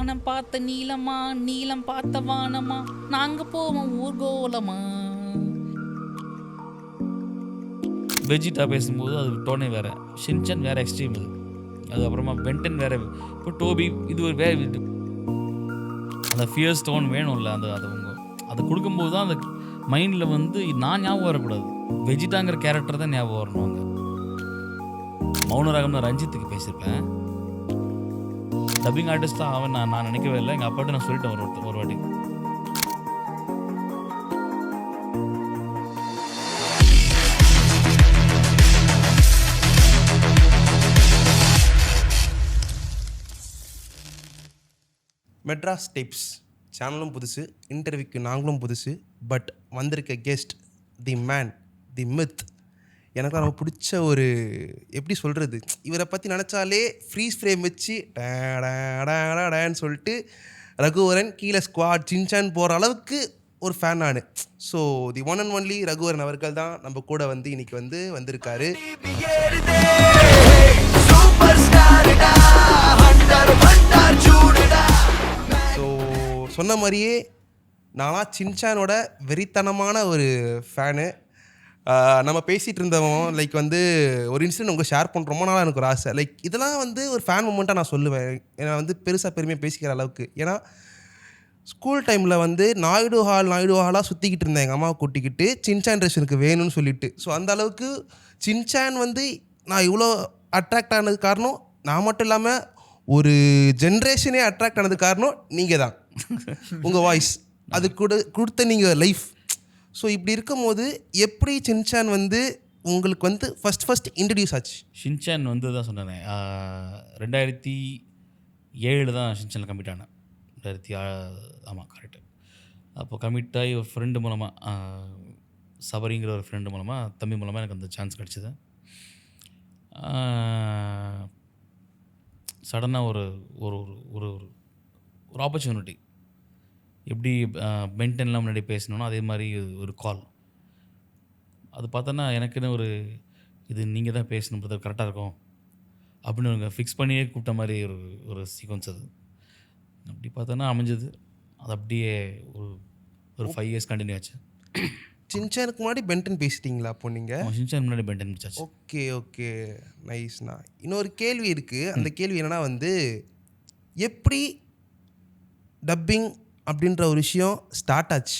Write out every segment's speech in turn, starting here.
வானம் பார்த்த நீளமா, நீளம் பார்த்த வானமா, நாங்க போவோம் ஊர்கோலமா. வெஜிட்டா பேசும்போது அது டோனே வேற, ஷின்சன் வேற எக்ஸ்ட்ரீம் இது. அதுக்கப்புறமா பென்டன் வேற, இப்போ டோபி இது ஒரு வேற இது. அந்த ஃபியர்ஸ் டோன் வேணும்ல, அந்த அது அதை கொடுக்கும்போது தான் அந்த மைண்டில் வந்து நான் ஞாபகம் வரக்கூடாது, வெஜிட்டாங்கிற கேரக்டர் தான் ஞாபகம் வரணும். அங்கே மௌனராகம் நான் ரஞ்சித்துக்கு பேசியிருப்பேன். டப்பிங் ஆர்டிஸ்ட்டாக அவன் நான் நினைக்கவே இல்லை. எங்கள் அப்பாட்ட நான் சொல்லிட்டேன் ஒரு வாட்டி. மெட்ராஸ் டிப்ஸ் சேனலும் புதுசு, இன்டர்வியூக்கு நாங்களும் புதுசு. பட் வந்திருக்க guest the man, the myth. எனக்கு ரொம்ப பிடிச்ச ஒரு, எப்படி சொல்கிறது, இவரை பற்றி நினச்சாலே ஃப்ரீஸ் ஃப்ரேம் வச்சு டேன்னு சொல்லிட்டு ரகுவரன் கீழே ஸ்குவாட் சின்சான் போகிற அளவுக்கு ஒரு ஃபேன் நான். So the one and only Raghuvaran அவர்கள் தான் நம்ம கூட வந்து இன்னைக்கு வந்திருக்காரு. ஸோ சொன்ன மாதிரியே நானாக சின்சானோட வெறித்தனமான ஒரு ஃபேனு. நம்ம பேசிகிட்டு இருந்தோம், லைக் வந்து ஒரு இன்சிடென்ட் உங்கள் ஷேர் பண்ணுறோமோ, நான் எனக்கு ஒரு ஆசை. லைக் இதெல்லாம் வந்து ஒரு ஃபேன் மூமெண்ட்டாக நான் சொல்லுவேன். ஏன்னா வந்து பெருசாக பெருமையாக பேசிக்கிற அளவுக்கு. ஏன்னா ஸ்கூல் டைமில் வந்து நாயுடு ஹாலாக சுற்றிக்கிட்டு இருந்தேன் எங்கள் அம்மாவை கூட்டிக்கிட்டு, சின்சான் ட்ரெஸ் எனக்கு வேணும்னு சொல்லிட்டு. ஸோ அந்த அளவுக்கு சின்சான் வந்து நான் இவ்வளோ அட்ராக்ட் ஆனது காரணம் நான் மட்டும் இல்லாமல் ஒரு ஜென்ரேஷனே அட்ராக்ட் ஆனது காரணம் நீங்கள் தான். உங்கள் வாய்ஸ் அது கூட கொடுத்த நீங்கள் லைஃப். ஸோ இப்படி இருக்கும்போது எப்படி சின்சான் வந்து உங்களுக்கு வந்து ஃபஸ்ட் இன்ட்ரடியூஸ் ஆச்சு? ஷின்சான் வந்து தான் சொன்னேன், 2007 தான் ஷின்சானில் கமிட் ஆனேன். 2007, ஆமாம் கரெக்டு. அப்போ கமிட் ஆகி ஒரு ஃப்ரெண்டு மூலமாக, சபரிங்கிற ஒரு ஃப்ரெண்டு மூலமாக, தம்பி மூலமாக எனக்கு அந்த சான்ஸ் கிடச்சிது. சடனாக ஒரு ஒரு ஒரு ஒரு ஆப்பர்ச்சுனிட்டி, எப்படி பென்டன்லாம் முன்னாடி பேசணுன்னா அதே மாதிரி ஒரு கால். அது பார்த்தோன்னா எனக்குன்னு ஒரு, இது நீங்கள் தான் பேசணும், அது கரெக்டாக இருக்கும் அப்படின்னு ஃபிக்ஸ் பண்ணியே கூப்பிட்ட மாதிரி ஒரு சீக்வன்ஸ் அது. அப்படி பார்த்தோன்னா அமைஞ்சது. அது அப்படியே ஒரு 5 years கண்டினியூ ஆச்சு. சின்சானுக்கு முன்னாடி பென்டன் பேசிட்டீங்களா அப்போ நீங்கள்? ஷின்சான் முன்னாடி பென்டன் முடிச்சாச்சு. ஓகே நைஸ்ண்ணா. இன்னொரு கேள்வி இருக்குது. அந்த கேள்வி என்னென்னா வந்து, எப்படி டப்பிங் அப்படின்ற ஒரு விஷயம் ஸ்டார்ட் ஆச்சு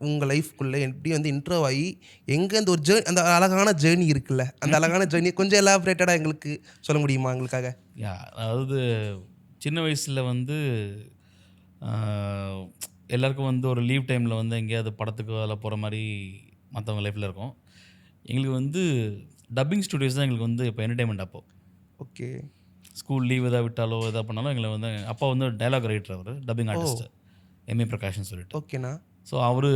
உங்கள் லைஃப்குள்ளே? எப்படி வந்து இன்ட்ரோ ஆகி எங்கே அந்த ஒரு ஜேர்னி, அந்த அழகான ஜேர்னி இருக்குல்ல, அந்த அழகான ஜேர்னி கொஞ்சம் எலாபரேட்டடாக எங்களுக்கு சொல்ல முடியுமா எங்களுக்காக? அதாவது சின்ன வயசில் வந்து எல்லாருக்கும் வந்து ஒரு லீவ் டைமில் வந்து எங்கேயாவது படத்துக்கு அதில் போகிற மாதிரி மற்றவங்க லைஃப்பில் இருக்கும். எங்களுக்கு வந்து டப்பிங் ஸ்டுடியோஸ் தான் எங்களுக்கு வந்து இப்போ என்டர்டைன்மெண்ட். அப்போது ஓகே, ஸ்கூல் லீவ் எதாவது விட்டாலோ எதாவது பண்ணாலும் எங்களை வந்து, அப்பா வந்து டைலாக் ரைட்டர், அவர் டப்பிங் ஆர்டிஸ்ட், எம்ஏ பிரகாஷ்னு சொல்லிட்டு. ஓகேண்ணா. ஸோ அவர்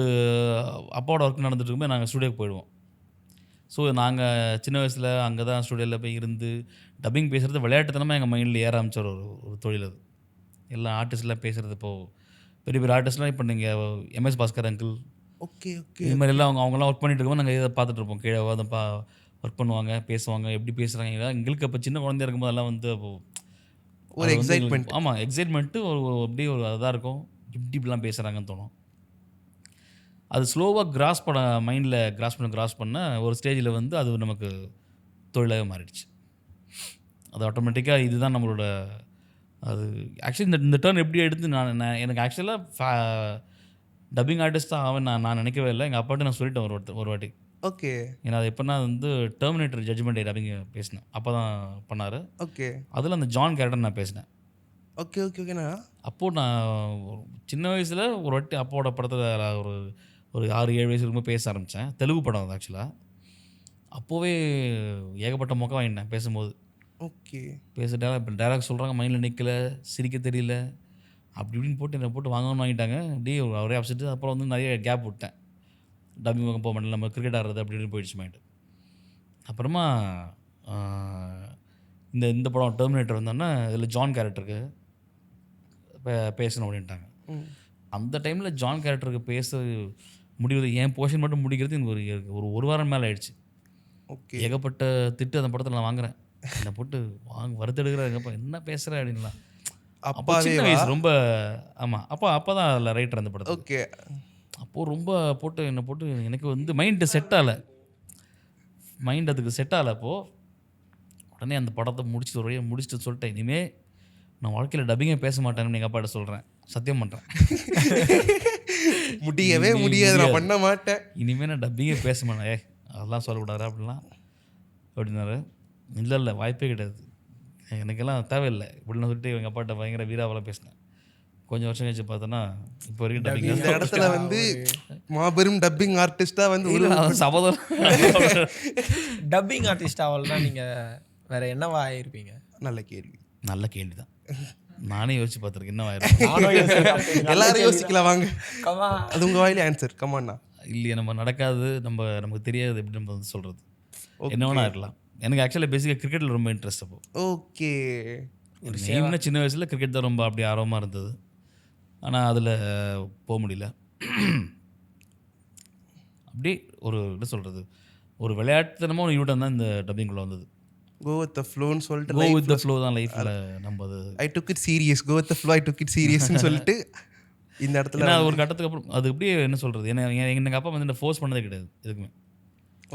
அப்பாவோட ஒர்க் நடந்துட்டு இருக்கும்போது நாங்கள் ஸ்டுடியோக்கு போயிடுவோம். ஸோ நாங்கள் சின்ன வயசில் அங்கே தான் ஸ்டுடியோவில் போய் இருந்து டப்பிங் பேசுகிறது விளையாட்டுத்தனமாக எங்கள் மைண்டில் ஏற ஆரம்பிச்ச ஒரு தொழில் அது. எல்லா ஆர்டிஸ்ட்லாம் பேசுகிறது, இப்போது பெரிய பெரிய ஆர்டிஸ்ட்லாம் இப்போ நீங்கள் எம்எஸ் பாஸ்கர் அங்கிள், ஓகே இது மாதிரி எல்லாம் அவங்களாம் ஒர்க் பண்ணிட்டு இருக்கும்போது நாங்கள் இதை பார்த்துட்ருப்போம். கீழே வந்து ஒர்க் பண்ணுவாங்க, பேசுவாங்க, எப்படி பேசுகிறாங்க. எங்களுக்கு அப்போ சின்ன குழந்தையா இருக்கும்போது எல்லாம் வந்து அப்போது ஒரு எக்ஸைட்மெண்ட். ஆமாம், எக்ஸைட்மெண்ட்டு அப்படியே ஒரு அதாக இருக்கும், இப்படிலாம் பேசுகிறாங்கன்னு தோணும். அது ஸ்லோவாக கிராஸ் பண்ண ஒரு ஸ்டேஜில் வந்து அது நமக்கு தொழிலாக மாறிடுச்சு. அது ஆட்டோமேட்டிக்காக இதுதான் நம்மளோட, அது ஆக்சுவலி இந்த டர்ன் எப்படி எடுத்து நான் எனக்கு ஆக்சுவலாக டப்பிங் ஆர்டிஸ்ட்டாக அவன் நான் நினைக்கவே இல்லை. எங்கள் அப்பாட்ட நான் சொல்லிட்டேன் ஒரு வாட்டி. ஓகே. ஏன்னா அது எப்போனா வந்து டெர்மினேட்டர் ஜட்ஜ்மெண்ட் டப்பிங் பேசினேன், அப்போ தான் பண்ணார். ஓகே. அதில் அந்த ஜான் கேரக்டர் நான் பேசினேன். ஓகேண்ணா. அப்போது நான் சின்ன வயசில் ஒரு வாட்டி அப்பாவோட படத்தில் ஒரு 6-7 வயசு இருக்கும்போது பேச ஆரம்பித்தேன். தெலுங்கு படம் அது ஆக்சுவலாக. அப்போவே ஏகப்பட்ட மொக்க வாங்கிட்டேன் பேசும்போது. ஓகே. டைலாக் சொல்கிறாங்க, மைண்டில் நிற்கல, சிரிக்க தெரியல, அப்படி இப்படின்னு போட்டு என்னை போட்டு வாங்கிட்டாங்க. அப்படியே ஒரே அப்செட்டு. அப்புறம் வந்து நிறைய கேப் விட்டேன், டப்பிங் பக்கம் போக மாட்டேன், நம்ம கிரிக்கெட் ஆடுறது அப்படி இப்படின்னு போயிடுச்சு மைண்டு. அப்புறமா இந்த படம் டெர்மினேட்டர் வந்தோன்னா இதில் ஜான் கேரக்டருக்கு பேசணும் அப்படின்ட்டாங்க. அந்த டைமில் ஜான் கேரக்டருக்கு பேச முடிவது, என் போர்ஷன் மட்டும் முடிக்கிறது எனக்கு ஒரு வாரம் மேலே ஆயிடுச்சு. ஓகே. ஏகப்பட்ட திட்டு அந்த படத்தில் நான் வாங்குறேன். என்னை போட்டு வருத்தெடுக்கிறாங்கப்பா, என்ன பேசுகிற அப்படின்லாம். அப்போ சின்ன அப்பாவே வயசு ரொம்ப. ஆமாம், அப்போ தான் அதில் ரைட்டர் அந்த படத்துக்கு. ஓகே. அப்போது ரொம்ப என்னை போட்டு எனக்கு வந்து மைண்டு செட் ஆகலை, மைண்ட் அதுக்கு செட் ஆகலை. அப்போது உடனே அந்த படத்தை முடிச்சுட்டு சொல்லிட்டேன், இனிமேல் நான் வாழ்க்கையில் டப்பிங்கே பேச மாட்டேன்னு எங்கள் அப்பாட்ட சொல்கிறேன், சத்தியம் பண்ணுறேன். முடியவே முடியாது, நான் பண்ண மாட்டேன். இனிமேல் நான் டப்பிங்கே பேச மாட்டேன், அதெல்லாம் சொல்லக்கூடாது அப்படிலாம் அப்படின்னாரு. இல்லை வாய்ப்பே கிடையாது, எனக்கெல்லாம் தேவையில்லை இப்படின்னு சொல்லிட்டு எங்கள் அப்பாட்ட பயங்கர வீராவெல்லாம் பேசினேன். கொஞ்சம் வருஷம் கழிச்சு பார்த்தோன்னா இப்போ வரைக்கும் டப்பிங் இந்த இடத்துல வந்து மாபெரும் டப்பிங் ஆர்டிஸ்டா வந்து சபதம். டப்பிங் ஆர்டிஸ்ட் ஆகலன்னா நீங்கள் வேற என்னவா ஆயிருப்பீங்க? நல்ல கேள்வி. நல்ல கேள்வி தான், நானே யோசிச்சு பார்த்துருக்கேன் என்ன ஆயிரும். எல்லாரும் யோசிக்கலாம் வாங்க, அது உங்க வாயிலே ஆன்சர். கமாண்ணா. இல்லையே, நம்ம நடக்காது, நமக்கு தெரியாது, எப்படி நம்ம வந்து சொல்கிறது, என்ன வேணா இருக்கலாம். எனக்கு ஆக்சுவலாக பேசிக்காக கிரிக்கெட்டில் ரொம்ப இன்ட்ரெஸ்ட். அப்போ ஓகே, ஒரு சின்ன வயசில் கிரிக்கெட் தான் ரொம்ப அப்படி ஆர்வமாக இருந்தது. ஆனால் அதில் போக முடியல. அப்படி என்ன சொல்கிறது, ஒரு விளையாட்டுத்தனமாக ஒரு யூட்டன் தான் இந்த டப்பிங்குள்ளே வந்தது. கோ வித் த ஃப்ளோன்னு சொல்லிட்டு கோ வித் த ஃப்ளோ தான் லைஃப்பில் நம்ம அது. I took it serious, go with the flow, I took it சீரியஸ்னு சொல்லிட்டு இந்த இடத்துல ஒரு கட்டத்துக்கு அப்புறம் அது அப்படியே என்ன சொல்கிறது, எங்கள் அப்பா வந்து என்ன ஃபோர்ஸ் பண்ணதே கிடையாது எதுக்குமே.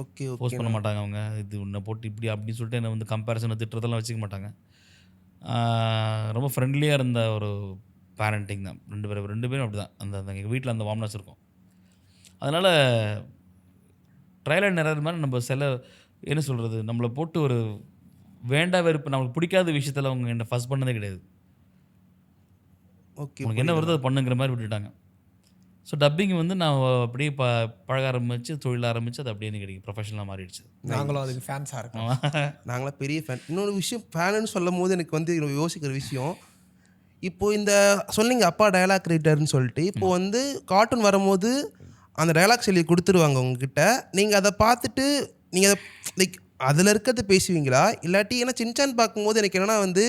ஓகே, ஃபோர்ஸ் பண்ண மாட்டாங்க அவங்க, இது உன்னை போட்டு இப்படி அப்படின்னு சொல்லிட்டு என்னை வந்து கம்பேரிசனை திட்டுறதெல்லாம் வச்சுக்க மாட்டாங்க. ரொம்ப ஃப்ரெண்ட்லியாக இருந்த ஒரு பேரண்டிங் தான். ரெண்டு பேரும் அப்படி தான். அந்த எங்கள் வீட்டில் அந்த வார்ம்னஸ் இருக்கும். அதனால் ட்ரையல் அண்ட் எரர் மாதிரி நம்ம என்ன சொல்கிறது, நம்மளை போட்டு ஒரு வேண்டா வெறுப்பு, நம்மளுக்கு பிடிக்காத விஷயத்தில் அவங்க என்னை ஃபர்ஸ்ட் பண்ணதே கிடையாது. ஓகே, உனக்கு என்ன வருதோ அதை பண்ணுங்கிற மாதிரி விட்டுட்டாங்க. ஸோ டப்பிங் வந்து நான் அப்படியே பழக ஆரம்பித்து, தொழில் ஆரம்பித்து, அது அப்படியே எனக்கு ப்ரொஃபஷனலாக மாறிடுச்சு. நாங்களும் அதுக்கு ஃபேன்ஸாக இருக்கோம். நாங்களாம் பெரிய ஃபேன். இன்னொரு விஷயம், ஃபேனுன்னு சொல்லும் போது எனக்கு வந்து யோசிக்கிற விஷயம், இப்போது இந்த சொன்னீங்க அப்பா டயலாக் ரைட்டர்னு சொல்லிட்டு, இப்போது வந்து கார்ட்டூன் வரும்போது அந்த டயலாக் சொல்லி கொடுத்துருவாங்க உங்ககிட்ட, நீங்கள் அதை பார்த்துட்டு நீங்கள் லைக் அதில் இருக்கிறத பேசுவீங்களா, இல்லாட்டி ஏன்னா சின்சான் பார்க்கும்போது எனக்கு என்னென்னா வந்து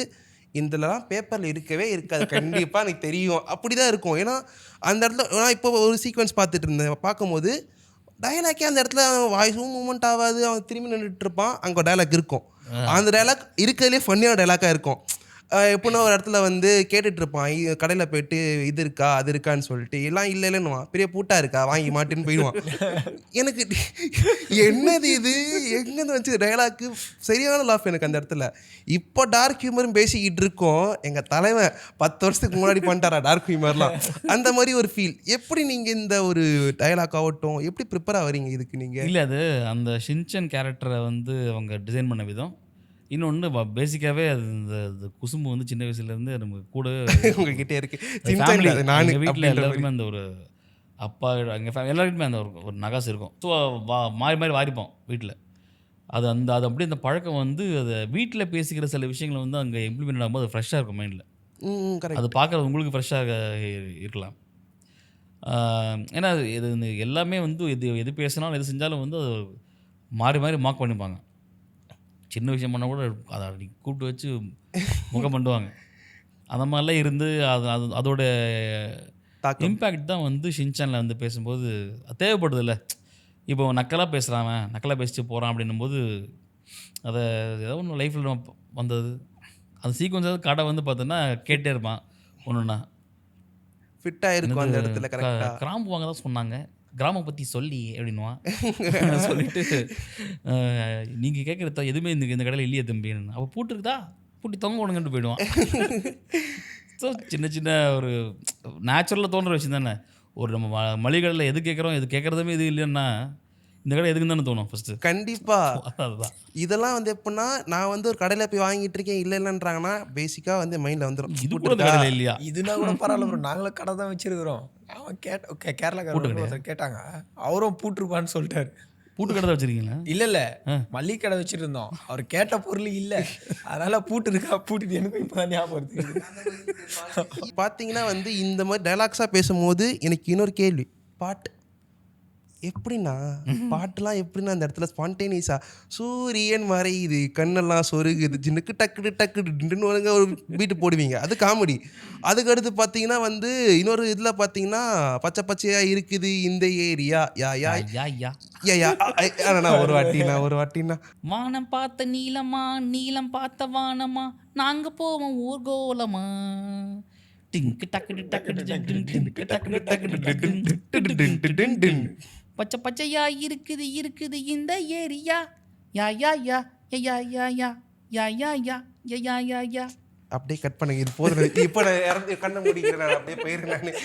இந்தலாம் பேப்பரில் இருக்கவே இருக்காது, கண்டிப்பாக எனக்கு தெரியும், அப்படி தான் இருக்கும். ஏன்னா அந்த இடத்துல நான் இப்போ ஒரு சீக்வன்ஸ் பார்த்துட்டு இருந்தேன், பார்க்கும்போது டயலாக்கே அந்த இடத்துல வாய்ஸும் மூமெண்ட் ஆகாது, அவன் திரும்பி நின்றுட்டு இருப்பான், அங்கே டயலாக் இருக்கும். அந்த டயலாக் இருக்கிறதுலே ஃபன்னியான டயலாக்காக இருக்கும். எப்படின்னா ஒரு இடத்துல வந்து கேட்டுட்ருப்பான், கடையில் போய்ட்டு இது இருக்கா அது இருக்கான்னு சொல்லிட்டு, எல்லாம் இல்லைன்னுவான், பெரிய பூட்டா இருக்கா வாங்கி மாட்டேன்னு போயிடுவான். எனக்கு என்னது இது எங்கேருந்து வச்சு டயலாக்கு சரியான லாஃப் எனக்கு அந்த இடத்துல. இப்போ டார்க் ஹியூமரும் பேசிக்கிட்டு இருக்கோம், எங்கள் தலைவன் 10 வருஷத்துக்கு முன்னாடி பண்ணிட்டாரா டார்க் ஹியூமர்லாம், அந்த மாதிரி ஒரு ஃபீல். எப்படி நீங்கள் இந்த ஒரு டயலாக் ஆகட்டும் எப்படி ப்ரிப்பேர் ஆகிறீங்க இதுக்கு நீங்கள்? இல்லை, அது அந்த ஷின்சன் கேரக்டரை வந்து அவங்க டிசைன் பண்ண விதம். இன்னொன்று பேசிக்காகவே அது இந்த குசும்பு வந்து சின்ன வயசுலேருந்து நம்ம கூட உங்ககிட்டே இருக்கு. எங்கள் வீட்டில் எல்லாருக்குமே அந்த ஒரு அப்பா எங்கள் எல்லாருக்குமே அந்த ஒரு நகாசு இருக்கும். ஸோ மாறி வாரிப்போம் வீட்டில். அது அப்படியே அந்த பழக்கம் வந்து அதை வீட்டில் பேசிக்கிற சில விஷயங்களை வந்து அங்கே இம்ப்ளிமெண்ட் ஆகும்போது அது ஃப்ரெஷ்ஷாக இருக்கும் மைண்டில். அது பார்க்குறது உங்களுக்கு ஃப்ரெஷ்ஷாக இருக்கலாம். ஏன்னா இது எல்லாமே வந்து எது பேசினாலும் எது செஞ்சாலும் வந்து அது மாறி மார்க் பண்ணிப்பாங்க. சின்ன விஷயம் பண்ணால் கூட அதை அப்படி கூப்பிட்டு வச்சு முகம் பண்ணுவாங்க. அந்த மாதிரிலாம் இருந்து அதோட இம்பேக்ட் தான் வந்து ஷின்சானில் வந்து பேசும்போது தேவைப்படுதில்ல. இப்போ நக்கலாக பேசுகிறான், நக்கலாக பேசிட்டு போகிறான் அப்படின்னும்போது அதை ஏதோ ஒன்று லைஃப்பில் வந்தது. அந்த சீக்வன்ஸ் கடை வந்து பார்த்தோன்னா கேட்டே இருப்பான் ஒன்றுன்னா ஃபிட்டாக இருக்கும் அந்த இடத்துல. கரெக்டாக கிராம்பு வாங்க தான் சொன்னாங்க, கிராமம் பற்றி சொல்லி அப்படின்னுவான். சொல்லிட்டு நீங்கள் கேட்குறத எதுவுமே இந்த கடையில் இல்லையே தம்பின்னு, அப்போ பூட்டுருக்குதா பூட்டி தொங்க விடுங்கன்ட்டு போயிடுவான். ஸோ சின்ன ஒரு நேச்சுரலாக தோன்ற விஷயம் தானே. ஒரு நம்ம மளிகை கடையில் எது கேட்குறோம், எது கேட்குறதுமே இது இல்லைன்னா இந்த கடை எதுக்குன்னு தானே தோணும் ஃபஸ்ட்டு. கண்டிப்பாக அதுதான் இதெல்லாம் வந்து எப்படின்னா, நான் வந்து ஒரு கடையில் போய் வாங்கிட்டு இருக்கேன் இல்லைன்றாங்கன்னா பேசிக்காக வந்து மைண்டில் வந்துடும், இது கூட கடையில் இல்லையா, இதுனா கூட பரவாயில்ல ப்ரோ, நாங்களும் கடை தான் வச்சிருக்கிறோம். அவன் கேரளாக்காரர் கேட்டாங்க, அவரும் பூட்டுருப்பான்னு சொல்லிட்டாரு. பூட்டு கடை தான் வச்சுருக்கீங்களா? இல்லை மல்லிகை கடை வச்சுட்டு இருந்தோம், அவர் கேட்ட பொருள் இல்லை, அதனால பூட்டு இருக்கா, பூட்டு எனக்கும் இப்போ தான் ஞாபகம் வருது. பார்த்தீங்கன்னா வந்து இந்த மாதிரி டைலாக்ஸாக பேசும்போது எனக்கு இன்னொரு கேள்வி, பாட்டு எப்படின்னா பாட்டுலாம் எப்படின்னா அந்த இடத்துல ஸ்பான்டேனியஸாக சூரியன் மறையுது கண்ணெல்லாம் சொருகுது ஜின்னுக்கு டக்குன்னு ஒரு பீட்டு போடுவீங்க, அது காமெடி. அதுக்கடுத்து பார்த்தீங்கன்னா வந்து இன்னொரு இதில் பார்த்தீங்கன்னா பச்சை பச்சையாக இருக்குது இந்த ஏரியா யா யா யா யா யா யா ஒரு வாட்டினா வானம் பார்த்த நீளமா நீளம் பார்த்த வானமா நாங்கள் போவோம் ஊர்கோலமா டிங்கு டக்கு டக்கு டிங்கு டக்கு டக்கு பச்சை பச்சையா இருக்குது இருக்குது இந்த ஏரியா யா யா யா யா யா யா யா யா யா யா யா யா யா. அப்படியே கட் பண்ணுங்க. இது போதும். இப்போ நான் இறந்து கண்ணை முடிக்கிறேன். நான் அப்படியே போயிருக்கேன்.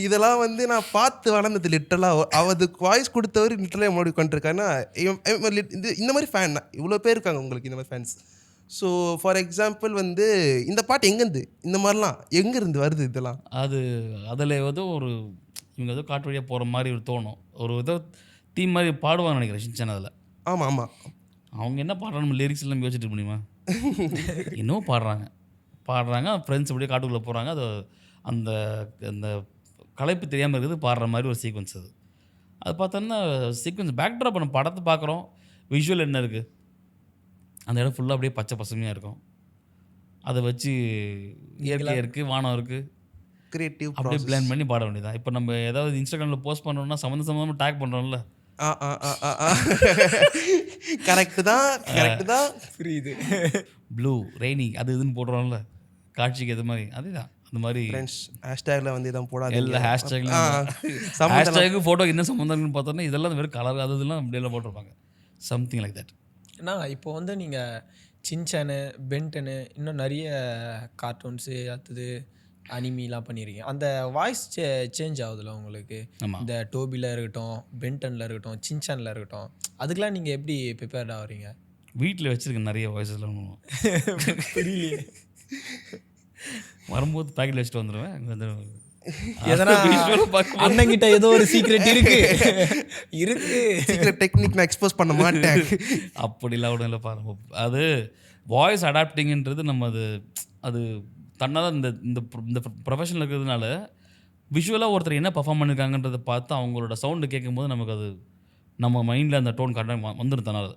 இதெல்லாம் வந்து நான் பார்த்து வளர்ந்தது லிட்டரலாக. அவருக்கு வாய்ஸ் கொடுத்தவர் லிட்டரலாக முன்னாடி உட்காந்துருக்காருன்னா இந்த மாதிரி ஃபேன் இவ்வளோ பேர் இருக்காங்க உங்களுக்கு இந்த மாதிரி ஃபேன்ஸ். ஸோ ஃபார் எக்ஸாம்பிள் வந்து இந்த பாட்டு எங்கேருந்து இந்த மாதிரிலாம் எங்கேருந்து வருது இதெல்லாம்? அதில் ஏதோ ஒரு இவங்க ஏதோ காட்டு வழியாக போகிற மாதிரி ஒரு தோணும். ஒரு ஏதோ தீம் மாதிரி பாடுவாங்க நினைக்கிறேன் ஷின்சான் அதில். ஆமாம் ஆமாம். அவங்க என்ன பாடுறாங்க, நம்ம லிரிக்ஸ் எல்லாம் யோசிச்சுட்டு முடியுமா? இன்னும் பாடுறாங்க ஃப்ரெண்ட்ஸ் அப்படியே காட்டுக்குள்ளே போகிறாங்க. அது அந்த அந்த களைப்பு தெரியாமல் இருக்குது, பாடுற மாதிரி ஒரு சீக்வன்ஸ் அது. அது பார்த்தோன்னா சீக்வன்ஸ் பேக்ட்ராப் நம்ம படத்தை பார்க்குறோம், விஷுவல் என்ன இருக்குது, அந்த இடம் ஃபுல்லாக அப்படியே பச்சை பசுமையாக இருக்கும். அதை வச்சு இயற்கை இருக்குது, வானம் இருக்குது, கிரியேட்டிவ் அப்படியே பிளான் பண்ணி பாட வேண்டியதான். இப்போ நம்ம ஏதாவது இன்ஸ்டாகிராமில் போஸ்ட் பண்ணுறோம்னா சம்மந்தமாக டேக் பண்ணுறோம்ல, கரெக்டு தான் புரியுது. ப்ளூ ரெய்னி அது இதுன்னு போடுறோம்ல காட்சிக்கு எது மாதிரி, அதுதான் அந்த மாதிரி. ஃப்ரெண்ட்ஸ் ஹேஷ்டேக்ல வந்து இதான் போடாது. எல்லா ஹேஷ்டேக்கு ஃபோட்டோ என்ன சம்மந்தம்னு பார்த்தோன்னா இதெல்லாம் வெறும் கலர் அது இதெல்லாம் அப்படியெல்லாம் போட்டிருப்பாங்க. Something like that. அண்ணா இப்போ வந்து நீங்கள் சின்சானு, பென்டனு, இன்னும் நிறைய கார்ட்டூன்ஸு அடுத்தது அனிமிலாம் பண்ணியிருக்கீங்க. அந்த வாய்ஸ் சேஞ்ச் ஆகுதுல்ல உங்களுக்கு? இந்த டோபியில் இருக்கட்டும், பென்டனில் இருக்கட்டும், சின்சானில் இருக்கட்டும், அதுக்கெலாம் நீங்கள் எப்படி ப்ரிப்பேர்ட் ஆகிறீங்க? வீட்டில் வச்சுருக்கேன் நிறைய வாய்ஸஸ்லாம். புரியலையே. வரும்போது பேக்கெட் வச்சுட்டு வந்துடுவேன். எதனா அண்ணங்கிட்ட ஏதோ ஒரு சீக்ரெட் இருக்கு சீக்ரெட் டெக்னிக் நான் எக்ஸ்போஸ் பண்ண மாட்டேன். அப்படிலாம் ஒன்றும் இல்லை பாருங்க. அது வாய்ஸ் அடாப்டிங்கிறது நம்ம அது தன்னால் இந்த இந்த ப்ரொஃபஷனில் இருக்கிறதுனால விஷுவலாக ஒருத்தர் என்ன பர்ஃபார்ம் பண்ணியிருக்காங்கன்றதை பார்த்து அவங்களோட சவுண்டு கேட்கும்போது நமக்கு அது நம்ம மைண்டில் அந்த டோன் கரெக்டாக வந்துடும் தன்னால்.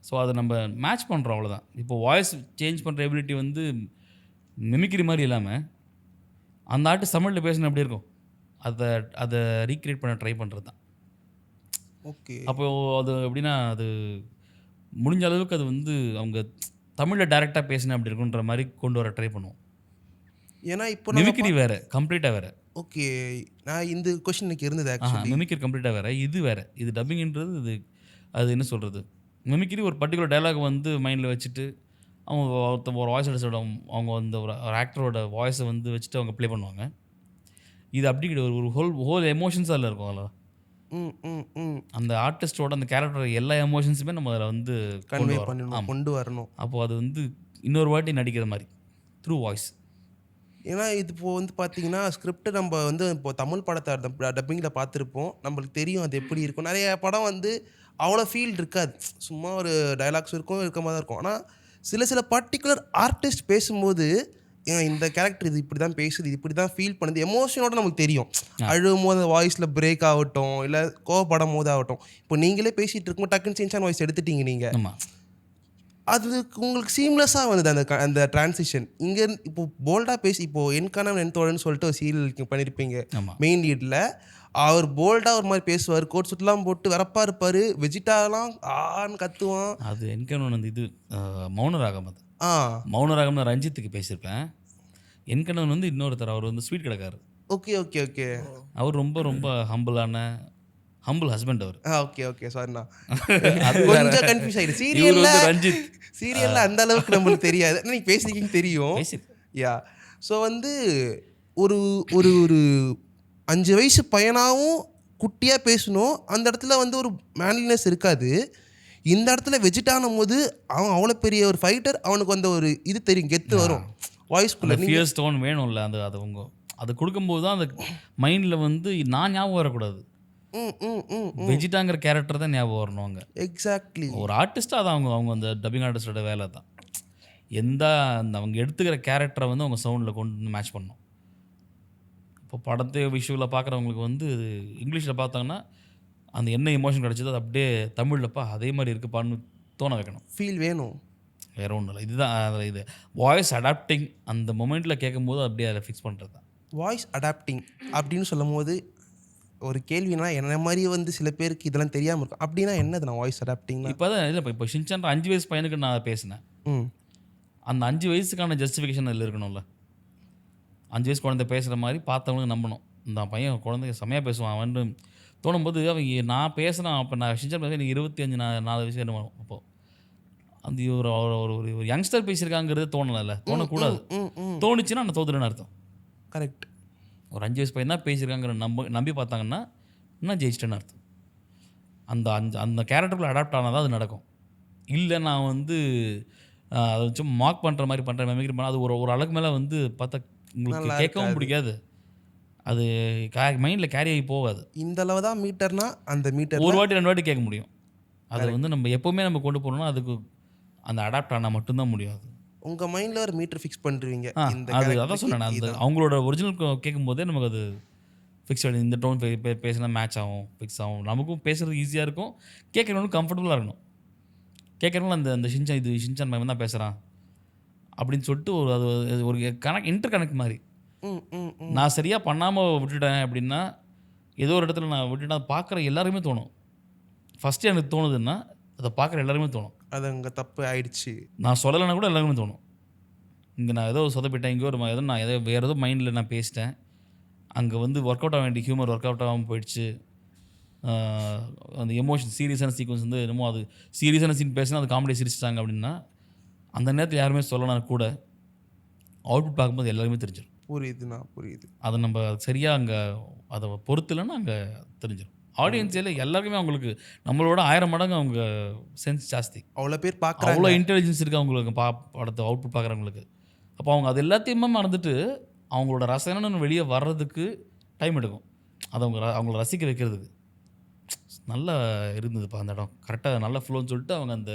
ஸோ அதை நம்ம மேட்ச் பண்ணுறோம், அவ்வளோதான். இப்போ வாய்ஸ் சேஞ்ச் பண்ணுற எபிலிட்டி வந்து மிமிக்ரி மாதிரி இல்லாமல் அந்த ஆட்டு தமிழில் பேசினா எப்படி இருக்கும் அதை ரீக்ரியேட் பண்ண ட்ரை பண்ணுறது தான். ஓகே. அப்போது அது எப்படின்னா அது முடிஞ்ச அளவுக்கு அது வந்து அவங்க தமிழில் டேரெக்டாக பேசினா அப்படி இருக்குன்ற மாதிரி கொண்டு வர ட்ரை பண்ணுவோம். ஏன்னா இப்போ மிமிக்ரி வேறு, கம்ப்ளீட்டாக வேறு. ஓகே, நான் இந்த கொஸ்டின் எனக்கு இருந்தது ஆக்சுவலி. மிமிக்ரி கம்ப்ளீட்டாக வேறு, இது வேறு. இது டப்பிங்ன்றது இது அது என்ன சொல்கிறது, மிமிக்ரி ஒரு பர்டிகுலர் டைலாக் வந்து மைண்டில் வச்சுட்டு அவங்க ஒரு வாய்ஸ் ஆர்டிஸ்டோட அவங்க வந்து ஒரு ஆக்டரோட வாய்ஸை வந்து வச்சுட்டு அவங்க ப்ளே பண்ணுவாங்க. இது அப்படி கிடையாது, ஒரு ஹோல் எமோஷன்ஸ் அதில் இருக்கும். அதில் அந்த ஆர்டிஸ்டோட அந்த கேரக்டர் எல்லா எமோஷன்ஸுமே நம்ம அதில் வந்து கொண்டு வரணும். அப்போது அது வந்து இன்னொரு வாட்டி நடிக்கிற மாதிரி த்ரூ வாய்ஸ். ஏன்னா இது இப்போ வந்து பார்த்தீங்கன்னா ஸ்கிரிப்ட் நம்ம வந்து இப்போ தமிழ் படத்தை டப்பிங்கில் பார்த்துருப்போம், நம்மளுக்கு தெரியும் அது எப்படி இருக்கும். நிறைய படம் வந்து அவ்வளோ ஃபீல் இருக்காது, சும்மா ஒரு டைலாக்ஸ் இருக்கும், இருக்க மாதிரி தான் இருக்கும். ஆனால் சில பர்டிகுலர் ஆர்டிஸ்ட் பேசும்போது இந்த கேரக்டர் இது இப்படி தான் பேசுது, இது இப்படி தான் ஃபீல் பண்ணுது, எமோஷனோட நமக்கு தெரியும். அழுகும் போது வாய்ஸில் பிரேக் ஆகட்டும், இல்லை கோவப்படும் போது ஆகட்டும். இப்போ நீங்களே பேசிகிட்டு இருக்கும்போது டக்குன்னு சின்சான் வாய்ஸ் எடுத்துட்டீங்க நீங்கள், அது உங்களுக்கு சீம்லெஸ்ஸாக வந்தது அந்த அந்த டிரான்சிஷன். இங்கே இப்போ போல்டாக பேசி இப்போது என் கணவன் என் தோழன்னு சொல்லிட்டு ஒரு சீரியல் பண்ணியிருப்பீங்க மெயின் லீடில். அவர் போல்டாக ஒரு மாதிரி பேசுவார், கோட் சுட்டெலாம் போட்டு வரப்பா இருப்பார், வெஜிட்டாலாம் ஆன்னு கத்துவான். அது என் கணவன் வந்து இது மௌனராகம். அது மௌனராகம் நான் ரஞ்சித்துக்கு பேசியிருப்பேன். என் கணவன் வந்து இன்னொருத்தர், அவர் வந்து ஸ்வீட் கடைக்காரர். Okay okay okay. அவர் ரொம்ப ரொம்ப ஹம்பிள் ஹஸ்பண்ட் அவர். ஓகே ஓகே சாரிண்ணா, அது கொஞ்சம் கன்ஃபியூஸ் ஆகிடுச்சு. சீரியலில் அந்த அளவுக்கு நம்மளுக்கு தெரியாது, நீங்கள் பேசிக்கிங்க தெரியும். யா. ஸோ வந்து ஒரு ஒரு ஒரு 5 வயசு பையனாகவும் குட்டியாக பேசணும், அந்த இடத்துல வந்து ஒரு மேன்லினஸ் இருக்காது. இந்த இடத்துல வெஜிட்டானும் போது அவன் அவ்வளோ பெரிய ஒரு ஃபைட்டர், அவனுக்கு வந்து ஒரு இது தெரியும், கெத்து வரும் வாய்ஸ்குள்ளே. ஃபியர்ஸ் டோன் வேணும்ல, அது உங்க அது கொடுக்கும்போது தான் அந்த மைண்டில் வந்து நான் ஞாபகம் வரக்கூடாது, வெஜிட்டாங்கிற கேரக்டர் தான் ஞாபகம் வரணும் அங்கே. எக்ஸாக்ட்லி. ஒரு ஆர்டிஸ்ட்டாக தான் அவங்க அந்த டப்பிங் ஆர்டிஸ்டோட வேலை தான். அந்த அவங்க எடுத்துக்கிற கேரக்டரை வந்து அவங்க சவுண்டில் கொண்டு மேட்ச் பண்ணணும். இப்போ படத்தை விஷுவலாக பார்க்குறவங்களுக்கு வந்து இங்கிலீஷில் பார்த்தாங்கன்னா அந்த என்ன எமோஷன் கிடச்சதோ அது அப்படியே தமிழ்லப்பா அதே மாதிரி இருக்குப்பான்னு தோண வைக்கணும், ஃபீல் வேணும், வேறு ஒன்றும் இல்லை. இதுதான் அதில் இது வாய்ஸ் அடாப்டிங். அந்த மொமெண்ட்டில் கேட்கும்போது அப்படியே அதை ஃபிக்ஸ் பண்ணுறது தான் வாய்ஸ் அடாப்டிங். அப்படின்னு சொல்லும் போது ஒரு கேள்வினா, என்ன மாதிரி வந்து சில பேருக்கு இதெல்லாம் தெரியாமல் இருக்கும், அப்படின்னா என்னது நான் வாய்ஸ் அடாப்டிங்? இப்போ தான் இல்லை, இப்போ ஷின்சான் 5 வயசு பையனுக்கு நான் பேசினேன், அந்த 5 வயசுக்கான ஜஸ்டிஃபிகேஷன் அதில் இருக்கணும்ல. 5 வயசு குழந்தை பேசுகிற மாதிரி பார்த்தவங்களுக்கு நம்பணும். இந்த பையன் குழந்தை செம்மையாக பேசுவான் அவன்னு தோணும்போது அவங்க நான் பேசுகிறேன். அப்போ நான் ஷின்சான் பேசுகிறேன் எனக்கு 4 வயசு என்ன வரும் அப்போது. அந்த ஒரு ஒரு ஒரு ஒரு யங்ஸ்டர் பேசியிருக்காங்கிறது தோணலை, தோணக்கூடாது. தோணுச்சுன்னா நான் தோத்துறேன்னு அர்த்தம். கரெக்ட். ஒரு 5 வயசு பையன் தான் பேசியிருக்காங்கிற நம்பி பார்த்தாங்கன்னா இன்னும் ஜெயிச்சிட்டேன்னு அர்த்தம். அந்த அந்த கேரக்டருக்குள்ள அடாப்ட் ஆனால் தான் அது நடக்கும். இல்லை நான் வந்து அதை சும்மா மார்க் பண்ணுற மாதிரி பண்ணுறேன், மெமிக்ரி பண்ணால் அது ஒரு அளவுக்கு மேலே வந்து பார்த்தா உங்களுக்கு கேட்கவும் பிடிக்காது. அது மைண்டில் கேரி ஆகி போகாது. இந்த அளவு தான் மீட்டர்னா அந்த மீட்டர் ஒரு வாட்டி 2 வாட்டி கேட்க முடியும். அது வந்து நம்ம எப்போவுமே நம்ம கொண்டு போகணும்னா அதுக்கு அந்த அடாப்ட் ஆனால் மட்டும்தான் முடியும். உங்கள் மைண்டில் ஒரு மீட்டர் ஃபிக்ஸ் பண்ணுறீங்க. அது அதான் சொன்னேன். அந்த அவங்களோட ஒரிஜினல் கேட்கும்போதே நமக்கு அது ஃபிக்ஸ் ஆகிடும். இந்த டோன் பேசினா மேட்ச் ஆகும், ஃபிக்ஸ் ஆகும். நமக்கும் பேசுகிறது ஈஸியாக இருக்கும், கேட்குறவனுக்கு கம்ஃபர்டபுளாக இருக்கணும். கேட்குறவங்களும் அந்த ஷின்சான் இது ஷின்சான் மேம் தான் பேசுகிறான் அப்படின்னு சொல்லிட்டு ஒரு அது ஒரு இன்டர் கனெக்ட் மாதிரி. நான் சரியாக பண்ணாமல் விட்டுட்டேன் அப்படின்னா ஏதோ ஒரு இடத்துல நான் விட்டுட்டேன், அதை பார்க்குற எல்லாருமே தோணும். ஃபஸ்ட்டு எனக்கு தோணுதுன்னா அதை பார்க்குற எல்லாருமே தோணும் அது அங்கே தப்பு ஆயிடுச்சு. நான் சொல்லலைன்னா கூட எல்லாருமே தோணும். இங்கே நான் ஏதோ சொதப்பிட்டேன், இங்கே ஒரு ஏதோ நான் வேறு ஏதோ மைண்டில் நான் பேசிட்டேன், அங்கே வந்து ஒர்க் அவுட் ஆக வேண்டிய ஹியூமர் ஒர்க் அவுட் ஆகாமல் போயிடுச்சு. அந்த எமோஷன் சீரியஸான சீக்வன்ஸ் வந்து என்னமோ அது சீரியஸான சீன் பேசினா அது காமெடி சிரிச்சிட்டாங்க அப்படின்னா அந்த நேரத்தில் யாருமே சொல்லலாம் கூட அவுட்புட் பார்க்கும்போது எல்லாருமே தெரிஞ்சிடும். புரியுது. அதை நம்ம சரியாக அங்கே அதை பொறுத்துலன்னா அங்கே தெரிஞ்சிடும். ஆடியன்ஸில் எல்லாருக்குமே அவங்களுக்கு நம்மளோட 1000 மடங்கு அவங்க சென்ஸ் ஜாஸ்தி. அவ்வளோ பேர் பார்க்குறாங்க, அவ்வளோ இன்டெலிஜென்ஸ் இருக்குது அவங்களுக்கு படத்தை அவுட்புட் பார்க்குறவங்களுக்கு. அப்போ அவங்க அது எல்லாத்தையுமே மறந்துட்டு அவங்களோட ரசனைன்னு வெளியே வர்றதுக்கு டைம் எடுக்கும். அதை அவங்கள ரசிக்க வைக்கிறதுக்கு நல்லா இருந்ததுப்பா அந்த இடம். கரெக்டாக நல்ல ஃப்ளோன்னு சொல்லிட்டு அவங்க அந்த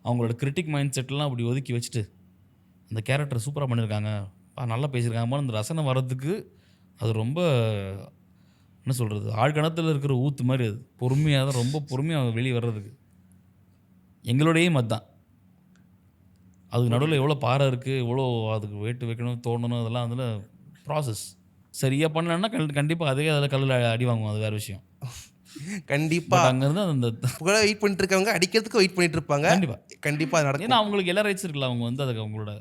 அவங்களோட கிரிட்டிக் மைண்ட் செட்லாம் அப்படி ஒதுக்கி வச்சுட்டு அந்த கேரக்டர் சூப்பராக பண்ணியிருக்காங்க, நல்லா பேசியிருக்காங்க. அந்த ரசனை வர்றதுக்கு அது ரொம்ப என்ன சொல்கிறது, ஆழ்கணத்தில் இருக்கிற ஊற்று மாதிரி. அது பொறுமையாக தான், ரொம்ப பொறுமையாக வெளியே வர்றதுக்கு எங்களோடையே அதுதான். அதுக்கு நடுவில் எவ்வளோ பாறை இருக்குது, எவ்வளோ அதுக்கு வெயிட்டு வைக்கணும் தோணணும், அதெல்லாம் அதில் ப்ராசஸ் சரியாக பண்ணலன்னா கண்டிப்பாக அதே அதில் கல்லில் அடி வாங்குவோம், அது வேறு விஷயம். கண்டிப்பாக அங்கேருந்து அந்த வெயிட் பண்ணிட்டு இருக்கவங்க அடிக்கிறதுக்கு வெயிட் பண்ணிட்டு இருப்பாங்க. கண்டிப்பாக நடக்கும். ஏன்னா அவங்களுக்கு எல்லா ரைட்ஸ் இருக்குல்ல. அவங்க வந்து அதுக்கு அவங்களோட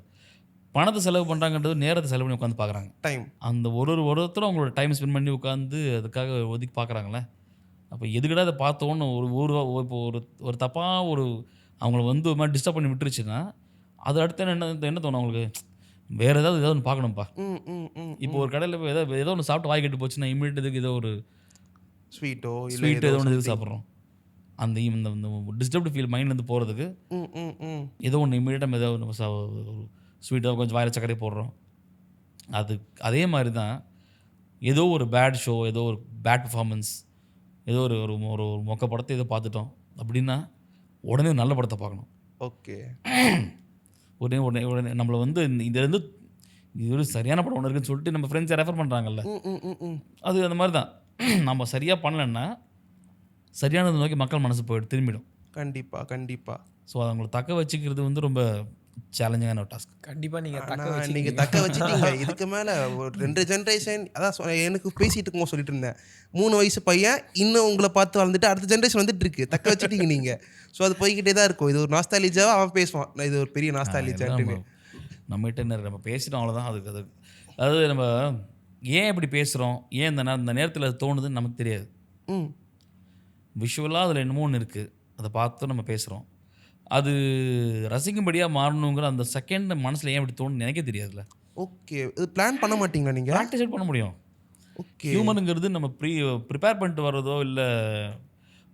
பணத்தை செலவு பண்ணுறாங்கன்றது நேரத்தை செலவு பண்ணி உட்காந்து பார்க்குறாங்க. டைம் அந்த ஒருத்தரும் அவங்களோட டைம் ஸ்பெண்ட் பண்ணி உட்காந்து அதுக்காக ஒதுக்கி பார்க்குறாங்களே. அப்போ எதுக்கிட்ட அதை பார்த்தோன்னு இப்போ ஒரு தப்பாக அவங்கள வந்து ஒரு மாதிரி டிஸ்டர்ப் பண்ணி விட்டுருச்சுன்னா அது அடுத்த என்ன தோணும் அவங்களுக்கு, வேறு ஏதாவது ஒன்று பார்க்கணும்ப்பா. இப்போ ஒரு கடையில் போய் ஏதோ ஒன்று சாப்பிட்டு வாய் கெட்டு போச்சுன்னா இமீடியட்டுக்கு ஏதோ ஒரு ஸ்வீட் ஏதோ ஒன்று எதுக்கு சாப்பிட்றோம். அந்த இந்த டிஸ்டர்ப்டு ஃபீல் மைண்ட்லேருந்து போகிறதுக்கு ஏதோ ஒன்று இமீடியட்டாக ஏதோ ஒரு ஸ்வீட்டாக கொஞ்சம் வாயில் சக்கரை போடுறோம். அதே மாதிரி தான் ஏதோ ஒரு பேட் ஷோ, ஏதோ ஒரு பேட் பர்ஃபார்மன்ஸ், ஏதோ ஒரு ஒரு மொக்க படத்தை ஏதோ பார்த்துட்டோம் அப்படின்னா உடனே நல்ல படத்தை பார்க்கணும். ஓகே, உடனே நம்மளை வந்து இதுலேருந்து இது ஒரு சரியான படம் ஒன்று இருக்குன்னு சொல்லிட்டு நம்ம ஃப்ரெண்ட்ஸை ரெஃபர் பண்ணுறாங்கல்ல, அது அந்த மாதிரி தான். நம்ம சரியாக பண்ணலைன்னா சரியானதை நோக்கி மக்கள் மனசு போய்ட்டு திரும்பிடும். கண்டிப்பாக. ஸோ அதை அவங்களை தக்க வச்சுக்கிறது வந்து ரொம்ப சேலஞ்சிங்கான ஒரு டாஸ்க். கண்டிப்பாக நீங்கள் தக்க வச்சுட்டீங்க. இதுக்கு மேலே ஒரு 2 ஜென்ரேஷன் அதான் எனக்கு பேசிகிட்டு இருக்கும்போது சொல்லிட்டு இருந்தேன், 3 வயசு பையன் இன்னும் உங்களை பார்த்து வளர்ந்துட்டு அடுத்த ஜென்ரேஷன் வந்துட்டு இருக்கு, தக்க வச்சுட்டீங்க நீங்கள். ஸோ அது போய்கிட்டே தான் இருக்கும். இது ஒரு நாஸ்டாலிஜாவாக அவன் பேசுவான், இது ஒரு பெரிய நாஸ்டாலிஜான்னு. நம்மகிட்ட நம்ம பேசிட்டோம் அவ்வளோதான். அதுக்கு அதாவது நம்ம ஏன் இப்படி பேசுகிறோம், ஏன் இந்த நேரத்தில் அது தோணுதுன்னு நமக்கு தெரியாது. விஷுவலாக அதில் என்னமோ ஒன்று இருக்குது, அதை பார்த்து நம்ம பேசுகிறோம். அது ரசிக்கும்படியாக மாறணுங்கிற அந்த செகண்ட் மனசில் ஏன் இப்படி தோணுன்னு எனக்கே தெரியாதுல்ல. ஓகே, இது பிளான் பண்ண மாட்டிங்களா நீங்கள்? ப்ராக்டிஸ் பண்ண முடியும். ஓகே, ஹியூமனுங்கிறது நம்ம ப்ரிப்பேர் பண்ணிட்டு வர்றதோ இல்லை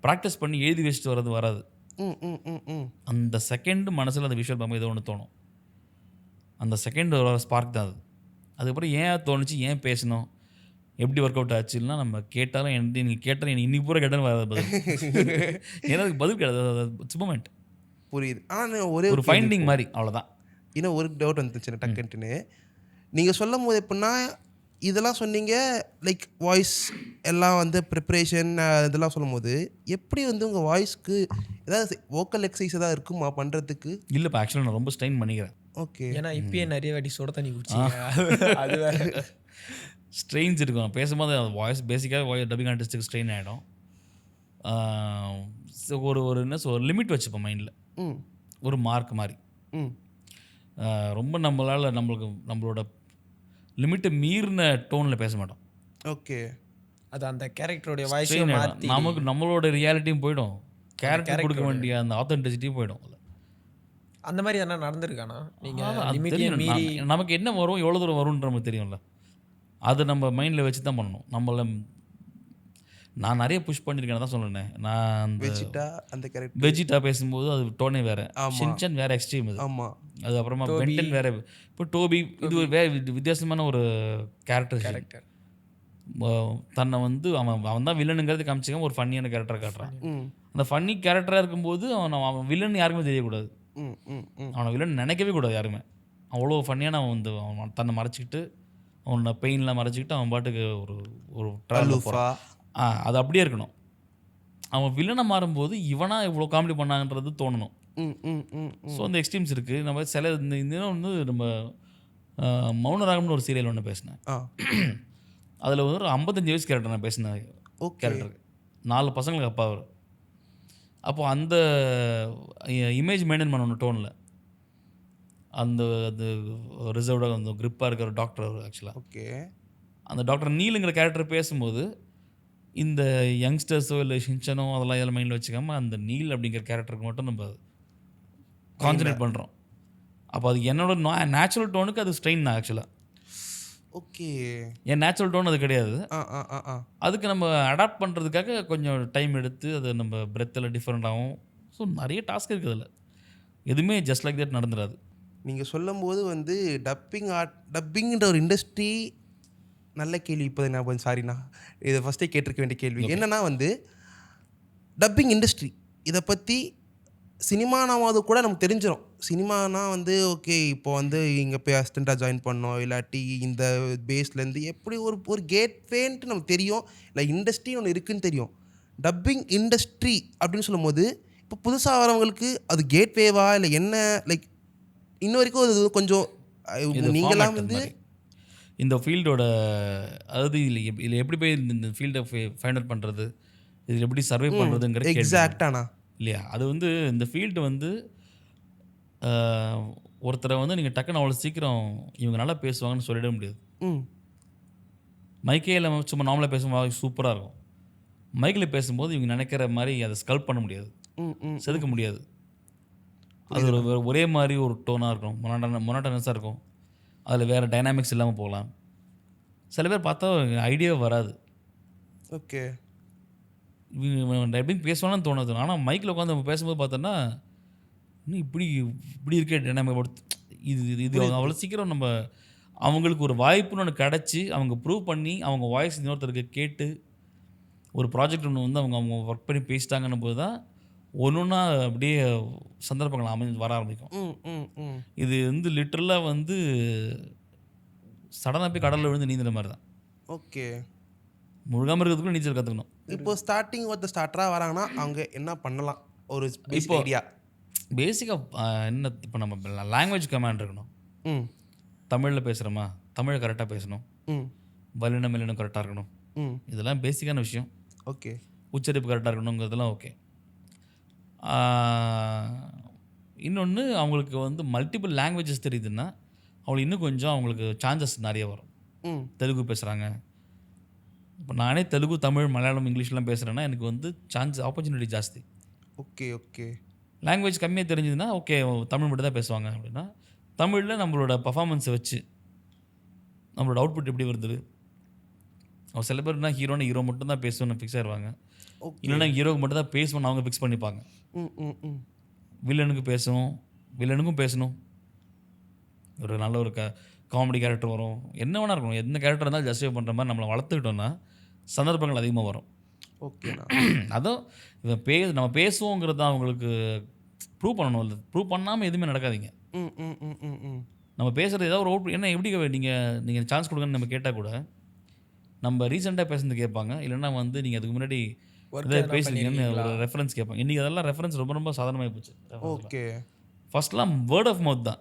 ப்ராக்டிஸ் பண்ணி எழுதி வச்சுட்டு வர்றது வராது. அந்த செகண்ட் மனசில் அந்த விஷுவல் பார்க்கும்போது ஏதோ ஒன்று தோணும். அந்த செகண்ட் ஒரு ஸ்பார்க் தான் அது. அதுக்கப்புறம் ஏன் தோணுச்சு, ஏன் பேசணும், எப்படி ஒர்க் அவுட் ஆச்சுன்னா நம்ம கேட்டாலும் நீங்கள் கேட்டாலும் எனக்கு இன்னைக்கு பூரா கேட்டாலும் வராது பதில். ஏன்னா அதுக்கு பதில் கிடையாது, இட்ஸ் மொமெண்ட். புரியுது. ஆனால் ஒரு ஃபைண்டிங் மாதிரி, அவ்வளோதான். இன்னும் ஒரு டவுட் வந்துச்சு டக்குன்ட்டுன்னு. நீங்கள் சொல்லும் போது எப்படின்னா இதெல்லாம் சொன்னீங்க, லைக் வாய்ஸ் எல்லாம் வந்து ப்ரிப்ரேஷன் இதெல்லாம் சொல்லும் போது எப்படி வந்து உங்கள் வாய்ஸ்க்கு ஏதாவது வோக்கல் எக்ஸசைஸ் ஏதாவது இருக்குமா பண்ணுறதுக்கு? இல்லைப்பா, ஆக்சுவலாக நான் ரொம்ப ஸ்ட்ரெயின் பண்ணிக்கிறேன். ஓகே, ஏன்னா இப்பயே நிறைய வாட்டி சுட தண்ணி குடிச்சிங்க, அது வேறு ஸ்ட்ரெயின்ஸ் இருக்கும். பேசும்போது வாய்ஸ் பேசிக்காக டப்பிங் ஆர்டிஸ்ட்டுக்கு ஸ்ட்ரெயின் ஆகிடும். ஒரு என்ன ஒரு லிமிட் வச்சுப்போம் மைண்டில், ஒரு மார்க் மாதிரி. ரொம்ப நம்மளோட லிமிட்டை மீறின டோனில் பேச மாட்டோம். ஓகே. அது அந்த கேரக்டருடைய Strain வாய்ஸையும் ஆயிடும். மாற்றி நமக்கு நம்மளோட ரியாலிட்டியும் போயிடும், கேரக்டர் கொடுக்க வேண்டிய அந்த ஆத்தென்டிசிட்டியும் போயிடும். அந்த மாதிரி எதனா நடந்திருக்கானா? நீங்கள் அது லிமிட்டே தெரியும். மீறி நமக்கு என்ன வரும், எவ்வளோ தூரம் வரும்ன்ற நமக்கு தெரியும்ல. அது நம்ம மைண்டில் வச்சு தான் பண்ணணும். நான் நிறைய புஷ் பண்ணியிருக்கேன் தான் சொல்லுனேன். நான் அந்த வெஜிட்டா அந்த கேரக்டர். வெஜிட்டா பேசும்போது அது டோனே வேறு, ஆமா. ஷின்சான் வேறு எக்ஸ்ட்ரீம் இது. ஆமா. அது அப்புறமா பென்டன் வேறு. இப்போ டோபி இது ஒரு வித்தியாசமான ஒரு கேரக்டர். தன்னை வந்து அவன் தான் வில்லனுங்கிறது காமிச்சிக்காம ஒரு ஃபன்னியான கேரக்டரை காட்டுறான். அந்த ஃபன்னி கேரக்டராக இருக்கும்போது அவன் வில்லன் யாருக்குமே தெரியக்கூடாது. அவனை வில்லன் நினைக்கவே கூடாது யாருமே. அவ்வளோ ஃபன்னியான அவன் வந்து அவன் தன்னை மறைச்சிக்கிட்டு, அவனை பெயின்லாம் மறைச்சிக்கிட்டு அவன் பாட்டுக்கு ஒரு ட்ராவல் போகிறான். அது அப்படியே இருக்கணும். அவன் வில்லனை மாறும்போது இவனா இவ்வளோ காமெடி பண்ணாங்கன்றது தோணணும். ஸோ அந்த எக்ஸ்ட்ரீம்ஸ் இருக்குது. நம்ம சில இந்த வந்து நம்ம மௌனராகம்னு ஒரு சீரியல் ஒன்று பேசினேன். அதில் ஒரு 55 வயசு கேரக்டர் நான் பேசினேன். கேரக்டருக்கு 4 பசங்களுக்கு அப்பா அவர். அப்போது அந்த இமேஜ் மெயின்டைன் பண்ணணும் டோனில். அந்த அது ரிசர்வ்டாக அந்த கிரிப்பாக இருக்கிற டாக்டர் அவர் ஆக்சுவலாக. ஓகே. அந்த டாக்டர் நீலுங்கிற கேரக்டர் பேசும்போது இந்த யங்ஸ்டர்ஸோ இல்லை ஷின்சனோ அதெல்லாம் இதெல்லாம் மைண்டில் வச்சுக்காமல் அந்த நீல் அப்படிங்கிற கேரக்டருக்கு மட்டும் நம்ம கான்சன்ட்ரேட் பண்ணுறோம். அப்போ அது என்னோட நேச்சுரல் டோனுக்கு அது ஸ்ட்ரெயின் தான் ஆக்சுவலாக. ஓகே. என் நேச்சுரல் டோன் அது கிடையாது. அதுக்கு நம்ம அடாப்ட் பண்ணுறதுக்காக கொஞ்சம் டைம் எடுத்து அதை நம்ம பிரெத்தில் டிஃப்ரெண்ட் ஆகும். ஸோ நிறைய டாஸ்க் இருக்குது அதில். எதுவுமே ஜஸ்ட் லைக் தட் நடந்துடாது. நீங்கள் சொல்லும்போது வந்து டப்பிங்கிற ஒரு இண்டஸ்ட்ரி நல்ல கேள்வி. இப்போ நான் சாரிண்ணா, இதை ஃபஸ்ட்டே கேட்டிருக்க வேண்டிய கேள்வி என்னென்னா வந்து டப்பிங் இண்டஸ்ட்ரி இதை பற்றி சினிமானாவது கூட நமக்கு தெரிஞ்சிடும். சினிமானா வந்து ஓகே இப்போ வந்து இங்கே போய் அசிஸ்டண்ட்டாக ஜாயின் பண்ணோம், இல்லாட்டி இந்த பேஸ்லேருந்து எப்படி ஒரு கேட்வேன்ட்டு நமக்கு தெரியும், இல்லை இண்டஸ்ட்ரின்னு ஒன்று இருக்குதுன்னு தெரியும். டப்பிங் இண்டஸ்ட்ரி அப்படின்னு சொல்லும் போது இப்போ புதுசாக வரவங்களுக்கு அது கேட்வேவா இல்லை என்ன, லைக் இன்ன வரைக்கும் அது கொஞ்சம் நீங்களாம் வந்து இந்த ஃபீல்டோட அதாவது இதில் எப்படி போய் இந்த ஃபீல்டை ஃபைண்ட் அவுட் பண்ணுறது, இதில் எப்படி சர்வே பண்ணுறதுங்கிற எக்ஸாக்டானா இல்லையா? அது வந்து இந்த ஃபீல்டு வந்து ஒருத்தரை வந்து நீங்கள் டக்குன்னு அவ்வளோ சீக்கிரம் இவங்க நல்லா பேசுவாங்கன்னு சொல்லிட முடியாது. மைக்கேயில் சும்மா நார்மலாக பேசும்போது சூப்பராக இருக்கும். மைக்கில் பேசும்போது இவங்க நினைக்கிற மாதிரி அதை ஸ்கல்ப் பண்ண முடியாது, செதுக்க முடியாது. அது ஒரே மாதிரி ஒரு டோனாக இருக்கும், மொனாட்டனஸாக இருக்கும். அதில் வேறு டைனாமிக்ஸ் இல்லாமல் போகலாம். சில பேர் பார்த்தா ஐடியாவே வராது. ஓகே. எப்படி பேசணும்னு தோணுது. ஆனால் மைக்கில் உட்காந்து நம்ம பேசும்போது பார்த்தோன்னா இன்னும் இப்படி இருக்கே டைனாமிக் இது அவ்வளோ சீக்கிரம் நம்ம அவங்களுக்கு ஒரு வாய்ப்புன்னு ஒன்று கிடச்சி அவங்க ப்ரூவ் பண்ணி அவங்க வாய்ஸ் இன்னொருத்தருக்கு கேட்டு ஒரு ப்ராஜெக்ட் ஒன்று வந்து அவங்க ஒர்க் பண்ணி பேசிட்டாங்கன்னு போது தான் ஒன்றுன்னா அப்படியே சந்தர்ப்பங்கள் வர ஆரம்பிக்கும். இது வந்து லிட்டரலாக வந்து சடனாக போய் கடலில் விழுந்து நீந்துற மாதிரி தான். ஓகே. முழுகாமல் இருக்கிறதுக்குள்ள நீச்சல் கற்றுக்கணும். இப்போ ஸ்டார்டிங் ஸ்டார்டராக வராங்கன்னா அவங்க என்ன பண்ணலாம்? ஒரு இப்போ ஐடியா பேசிக்காக என்ன, இப்போ நம்ம லாங்குவேஜ் கமாண்ட் இருக்கணும். தமிழில் பேசுகிறோமா, தமிழை கரெக்டாக பேசணும். வல்லினம் இல்லினம் கரெக்டாக இருக்கணும். இதெல்லாம் பேசிக்கான விஷயம். ஓகே. உச்சரிப்பு கரெக்டாக இருக்கணுங்கிறதுலாம் ஓகே. இன்னொன்று அவங்களுக்கு வந்து மல்டிபிள் லாங்குவேஜஸ் தெரியுதுன்னா அவங்களுக்கு இன்னும் கொஞ்சம் அவங்களுக்கு சான்சஸ் நிறைய வரும். தெலுங்கு பேசுகிறாங்க, இப்போ நானே தெலுங்கு, தமிழ், மலையாளம், இங்கிலீஷ்லாம் பேசுகிறேன்னா எனக்கு வந்து ஆப்பர்ச்சுனிட்டி ஜாஸ்தி. ஓகே. ஓகே. லாங்குவேஜ் கம்மியாக தெரிஞ்சதுன்னா ஓகே தமிழ் மட்டும் தான் பேசுவாங்க அப்படின்னா தமிழில் நம்மளோட பர்ஃபார்மன்ஸை வச்சு நம்மளோட அவுட்புட் எப்படி வருது. அவங்க சில பேர்னா ஹீரோ மட்டும் தான் பேசணும்னு ஃபிக்ஸ் ஆயிடுவாங்க. இல்லைன்னா ஹீரோக்கு மட்டும் தான் பேசணும்னு அவங்க ஃபிக்ஸ் பண்ணிப்பாங்க. வில்லனுக்கும் பேசணும். ஒரு நல்ல ஒரு காமெடி கேரக்டர் வரும், என்ன வேணா இருக்கணும், எந்த கேரக்டர் இருந்தாலும் ஜஸ்டிஃபை பண்ணுற மாதிரி நம்மளை வளர்த்துக்கிட்டோம்னா சந்தர்ப்பங்கள் அதிகமாக வரும். ஓகே. அதுவும் இவன் நம்ம பேசுவோங்கிறது தான் அவங்களுக்கு ப்ரூவ் பண்ணணும். இல்லை ப்ரூவ் பண்ணாமல் எதுவுமே நடக்காதீங்க. நம்ம பேசுகிறது ஏதாவது ஒரு அவுட் என்ன எப்படி நீங்கள் சான்ஸ் கொடுங்கன்னு நம்ம கேட்டால் கூட நம்ம ரீசெண்டாக பேசுறது கேட்பாங்க, இல்லைன்னா வந்து நீங்கள் அதுக்கு முன்னாடி பேசுறீங்கன்னு ஒரு ரெஃபரன்ஸ் கேட்பாங்க. இன்றைக்கி அதெல்லாம் ரெஃபரன்ஸ் ரொம்ப ரொம்ப சாதாரணமாக போச்சு. ஓகே. ஃபர்ஸ்ட்லாம் வேர்ட் ஆஃப் மவுத் தான்.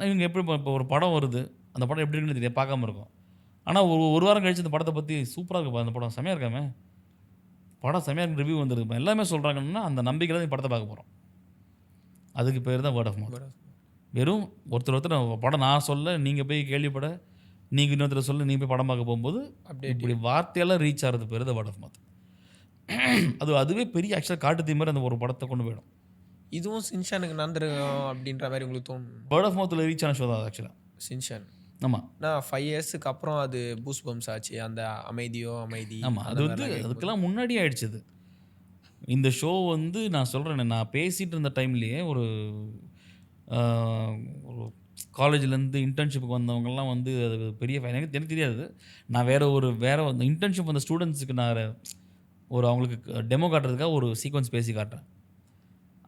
இவங்க எப்படி இப்போ ஒரு படம் வருது, அந்த படம் எப்படி இருக்குன்னு தெரியாது, பார்க்காம இருக்கும். ஆனால் ஒரு வாரம் கழிச்சு அந்த படத்தை பற்றி சூப்பராக இருக்குப்பா, அந்த படம் செமையாக இருக்காமே, படம் செமையாக இருக்கு, ரிவ்யூ வந்துருக்குப்பா எல்லாமே சொல்கிறாங்கன்னா அந்த நம்பிக்கையில் தான் படத்தை பார்க்க போகிறோம். அதுக்கு பேர் தான் வேர்ட் ஆஃப் மவுத். வெறும் ஒருத்தர் படம் நான் சொல்ல நீங்கள் போய் கேள்விப்பட, நீங்கள் இன்னொருத்தர் சொல்ல நீங்கள் போய் படம் பார்க்க போகும்போது இப்படி வார்த்தையெல்லாம் ரீச் ஆகிறது பேர் த வேர்ட் ஆஃப் மவுத். அதுவே பெரிய ஆக்சுவலாக காட்டு தீ மாதிரி அந்த ஒரு படத்தை கொண்டு போயிடும். இதுவும் சின்சானுக்கு நடந்துருக்கும் அப்படின்ற மாதிரி உங்களுக்கு தோணும்? வேர்ட் ஆஃப் மவுத்தில் ரீச் ஆன ஷோ தான் ஆக்சுவலாக சின்சான். ஆமாம். நான் 5 இயர்ஸுக்கு அப்புறம் அது பூஸ் பம்ஸ் ஆச்சு, அந்த அமைதி. ஆமாம், அது வந்து அதுக்கெல்லாம் முன்னாடி ஆயிடுச்சு. அது இந்த ஷோ வந்து நான் சொல்கிறேன், நான் பேசிகிட்டு இருந்த டைம்லேயே ஒரு காலேஜ்லேருந்து இன்டர்ன்ஷிப்புக்கு வந்தவங்கலாம் வந்து அது பெரிய எனக்கு தெரியாது. நான் வேறு அந்த இன்டர்ன்ஷிப் அந்த ஸ்டூடெண்ட்ஸுக்கு நான் அவங்களுக்கு டெமோ காட்டுறதுக்காக ஒரு சீக்வன்ஸ் பேசி காட்டுறேன்.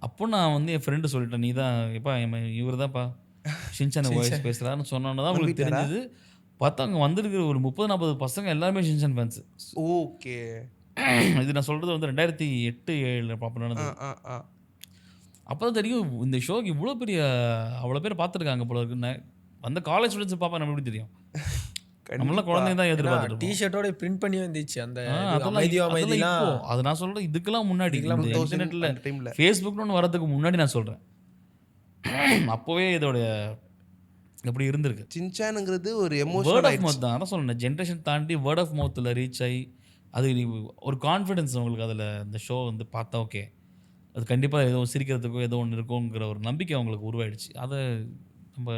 அப்போ நான் வந்து என் ஃப்ரெண்டு சொல்லிட்டேன், நீ தான் எப்பா இவர் தான்ப்பா ஷின்சான் வாய்ஸ் பேசுகிறான்னு சொன்னோன்னு தான் அவங்களுக்கு தெரிஞ்சது. பார்த்தா அங்கே வந்திருக்கிற ஒரு 30-40 பசங்க எல்லாருமே ஷின்சான் ஃபேன்ஸு. ஓகே. இது நான் சொல்கிறது வந்து 2008-7 பாப்பா நடந்தது. அப்போ தான் தெரியும் இந்த ஷோக்கு அவ்வளோ பேர் பார்த்துருக்காங்க போல இருக்குன்னு. வந்த காலேஜ் ஸ்டூடெண்ட்ஸ் பாப்பா நம்ம எப்படி தெரியும், நம்மளாம் குழந்தைங்க தான் எதிர்பார்த்துட்டு டிஷர்ட்டோட பிரிண்ட் பண்ணி வந்துச்சு அந்த அதெல்லாம். அது நான் சொல்கிறேன் இதுக்கெல்லாம் முன்னாடி இன்டர்நெட்டில் ஃபேஸ்புக்னு ஒன்று வரதுக்கு முன்னாடி நான் சொல்கிறேன். அப்போவே இதோட எப்படி இருந்திருக்கு. சின்சானுங்கிறது ஒரு வேர்ட் ஆஃப் மவுத் தான். அதான் சொல்கிறேன், ஜென்ரேஷன் தாண்டி வேர்ட் ஆஃப் மவுத்தில் ரீச் ஆகி அது ஒரு கான்ஃபிடென்ஸ் உங்களுக்கு அதில் இந்த ஷோ வந்து பார்த்தா ஓகே அது கண்டிப்பாக ஏதோ சிரிக்கிறதுக்கோ ஏதோ ஒன்று இருக்குங்கிற ஒரு நம்பிக்கை அவங்களுக்கு உருவாயிடுச்சு. அதை நம்ம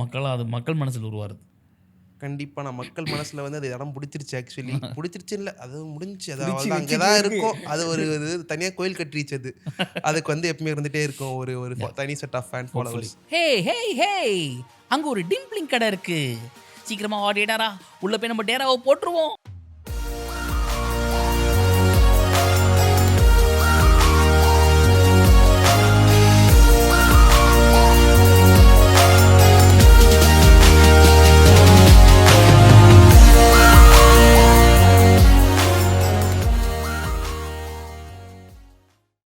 மக்கள் மனசில் உருவாருது. கண்டிப்பாக நான் மக்கள் மனசில் வந்து அது இடம் பிடிச்சிருச்சு. ஆக்சுவலி பிடிச்சிருச்சு இல்லை, அது முடிஞ்சிச்சு. அது அங்கே தான் இருக்கும். அது ஒரு தனியாக கோயில் கட்டிருச்சு. அதுக்கு வந்து எப்பவுமே இருந்துகிட்டே இருக்கும் ஒரு தனி செட் ஆஃப் ஃபேன் ஃபாலோவர்ஸ். ஹே அங்கே ஒரு டிம்ப்ளிங் கடை இருக்கு, சீக்கிரமாக ஆடிடாரா, உள்ள போய் நம்ம டேராவை போட்டுருவோம்.